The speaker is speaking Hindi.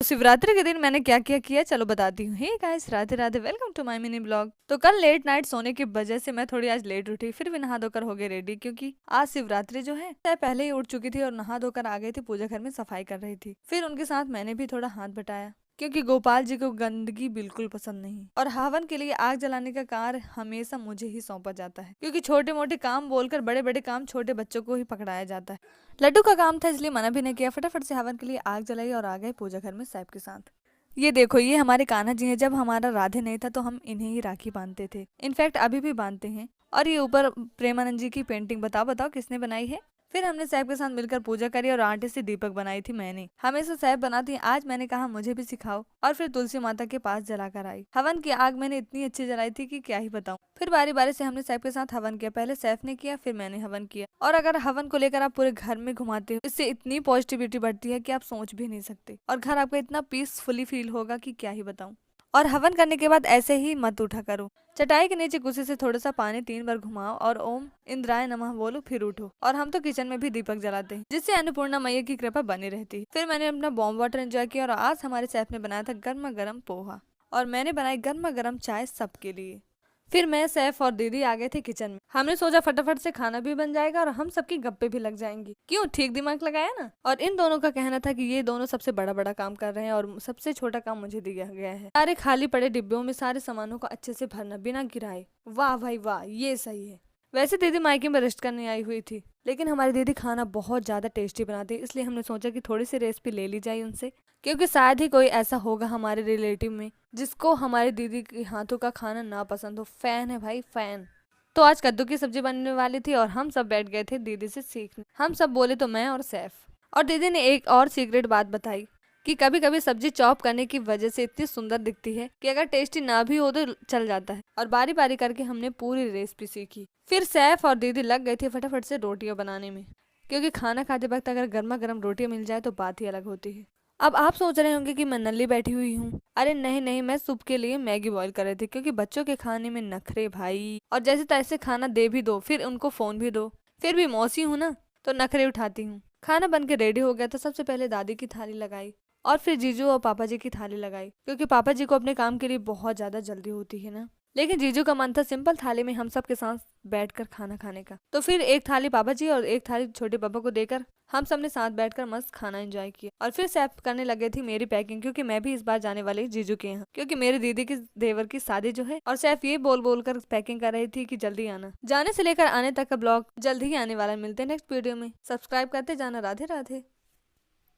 शिवरात्रि के दिन मैंने क्या क्या किया चलो बताती हूँ। Hey guys, Radhe Radhe, welcome to my mini blog. तो कल लेट नाइट सोने की वजह से मैं थोड़ी आज लेट उठी, फिर भी नहा धोकर हो गई रेडी, क्योंकि आज शिवरात्रि जो है मैं पहले ही उठ चुकी थी और नहा धोकर आ गई थी, पूजा घर में सफाई कर रही थी। फिर उनके साथ मैंने भी थोड़ा हाथ बटाया, क्योंकि गोपाल जी को गंदगी बिल्कुल पसंद नहीं और हवन के लिए आग जलाने का कार्य हमेशा मुझे ही सौंपा जाता है, क्योंकि छोटे मोटे काम बोलकर बड़े बड़े काम छोटे बच्चों को ही पकड़ाया जाता है। लड्डू का काम था इसलिए मना भी नहीं किया, फटाफट से हवन के लिए आग जलाई और आ गए पूजा घर में सैफ के साथ। ये देखो, ये हमारे कान्हा जी हैं। जब हमारा राधे नहीं था तो हम इन्हें ही राखी बांधते थे, इनफैक्ट अभी भी बांधते हैं। और ये ऊपर प्रेमानंद जी की पेंटिंग, बताओ बताओ किसने बनाई है। फिर हमने सैफ के साथ मिलकर पूजा करी और आटे से दीपक बनाई थी मैंने। हमेशा सैफ बनाती है, आज मैंने कहा मुझे भी सिखाओ और फिर तुलसी माता के पास जलाकर आई। हवन की आग मैंने इतनी अच्छी जलाई थी कि क्या ही बताऊं। फिर बारी बारी से हमने सैफ के साथ हवन किया, पहले सैफ ने किया फिर मैंने हवन किया। और अगर हवन को लेकर आप पूरे घर में घुमाते हो, इससे इतनी पॉजिटिविटी बढ़ती है कि आप सोच भी नहीं सकते, और घर आपका इतना पीसफुली फील होगा कि क्या ही बताऊं। और हवन करने के बाद ऐसे ही मत उठा करो, चटाई के नीचे कुर्सी से थोड़ा सा पानी 3 बार घुमाओ और ओम इंद्राय नमः बोलो, फिर उठो। और हम तो किचन में भी दीपक जलाते हैं, जिससे अन्नपूर्णा मैया की कृपा बनी रहती है। फिर मैंने अपना बॉम्ब वाटर एंजॉय किया और आज हमारे शेफ ने बनाया था गर्मा गर्म पोहा और मैंने बनाई गर्मा गर्म चाय सबके लिए। फिर मैं, सैफ और दीदी आ गए थे किचन में। हमने सोचा फटाफट से खाना भी बन जाएगा और हम सबकी गप्पे भी लग जाएंगी। क्यों, ठीक दिमाग लगाया ना। और इन दोनों का कहना था कि ये दोनों सबसे बड़ा बड़ा काम कर रहे हैं और सबसे छोटा काम मुझे दिया गया है, सारे खाली पड़े डिब्बों में सारे सामानों को अच्छे से भरना बिना गिराए। वाह भाई वाह, ये सही है। वैसे दीदी मायके में रेस्ट करने आई हुई थी, लेकिन हमारी दीदी खाना बहुत ज्यादा टेस्टी बनाती है, इसलिए हमने सोचा कि थोड़ी सी रेसिपी ले ली जाए उनसे, क्योंकि शायद ही कोई ऐसा होगा हमारे रिलेटिव में जिसको हमारी दीदी के हाथों का खाना ना पसंद हो। फैन है भाई, फैन। तो आज कद्दू की सब्जी बनने वाली थी और हम सब बैठ गए थे दीदी से सीखने। हम सब बोले तो मैं और सैफ। और दीदी ने एक और सीक्रेट बात बताई कि कभी कभी सब्जी चॉप करने की वजह से इतनी सुंदर दिखती है कि अगर टेस्टी ना भी हो तो चल जाता है। और बारी बारी करके हमने पूरी रेसिपी सीखी। फिर सैफ और दीदी लग गए थे फटाफट से रोटियां बनाने में, क्योंकि खाना खाते वक्त अगर गर्मा गर्म रोटियां मिल जाए तो बात ही अलग होती है। अब आप सोच रहे होंगे कि मैं नल्ली बैठी हुई हूँ। अरे नहीं नहीं, मैं सूप के लिए मैगी बॉईल कर रही थी, क्योंकि बच्चों के खाने में नखरे भाई, और जैसे तैसे खाना दे भी दो फिर उनको फोन भी दो। फिर भी मौसी हूँ ना, तो नखरे उठाती हूँ। खाना बन के रेडी हो गया तो सबसे पहले दादी की थाली लगाई और फिर जीजू और पापा जी की थाली लगाई, क्योंकि पापा जी को अपने काम के लिए बहुत ज्यादा जल्दी होती है ना। लेकिन जीजू का मन था सिंपल थाली में हम सब के साथ बैठकर खाना खाने का। तो फिर एक थाली पापा जी और एक थाली छोटे पापा को देकर हम सब ने साथ बैठकर मस्त खाना एंजॉय किया। और फिर सैफ करने लगे थी मेरी पैकिंग, क्योंकि मैं भी इस बार जाने वाली जीजू के यहाँ, क्योंकि मेरी दीदी की देवर की शादी जो है। और सैफ ये बोल बोल कर पैकिंग कर रही थी कि जल्दी आना। जाने से लेकर आने तक का ब्लॉग जल्दी ही आने वाला है। मिलते हैं नेक्स्ट वीडियो में, सब्सक्राइब करते जाना। राधे राधे।